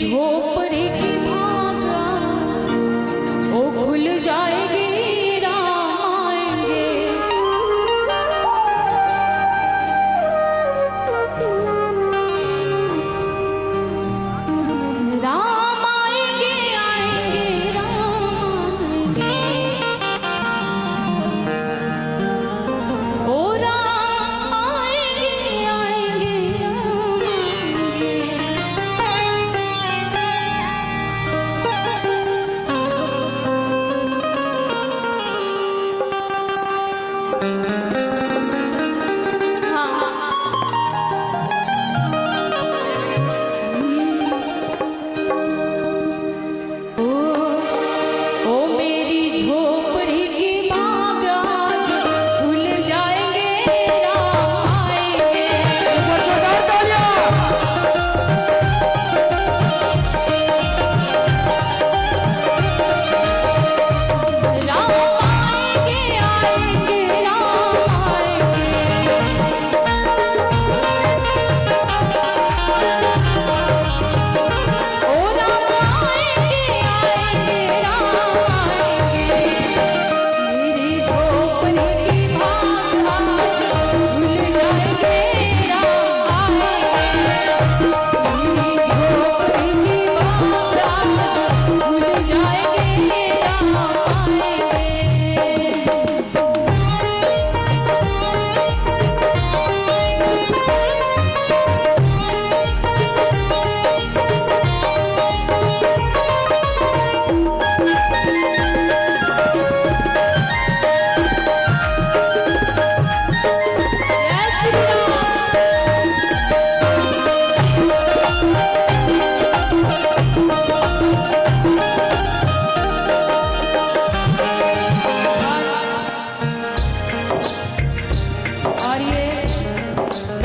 झोपड़ी की भागा ओ खुल जाएगी, राम आएंगे। राम आएंगे, आएंगे, राम आएंगे। ओ राम आएंगे, आएंगे, राम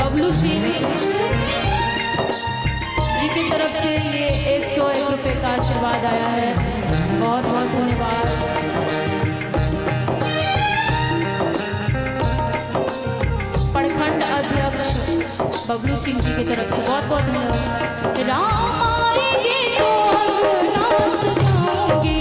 बबलू सिंह जी की तरफ से ये 101 रुपये का आशीर्वाद आया है। बहुत बहुत धन्यवाद। प्रखंड अध्यक्ष बबलू सिंह जी की तरफ से बहुत बहुत धन्यवाद। राम आएंगे तो अंगना सजाओगे,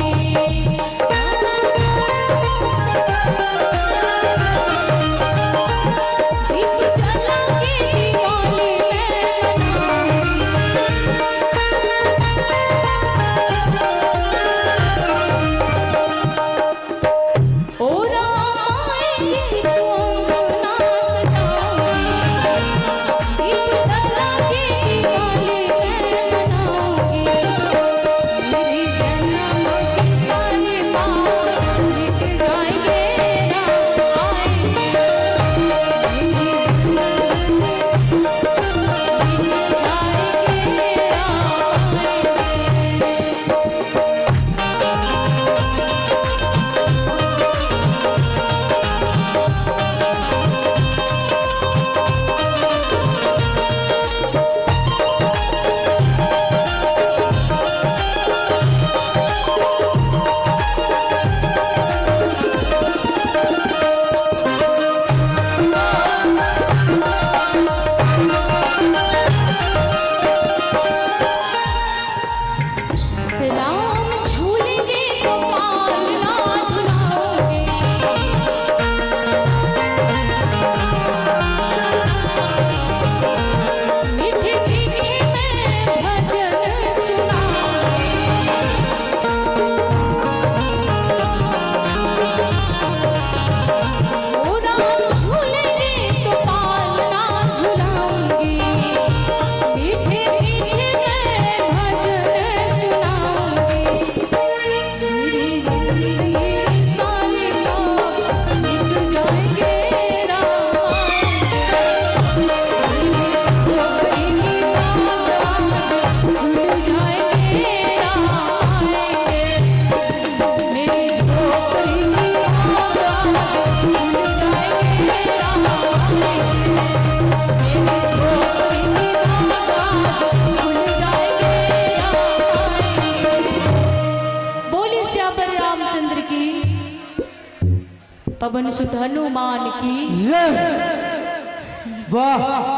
पवन सुत हनुमान की जय। वाह।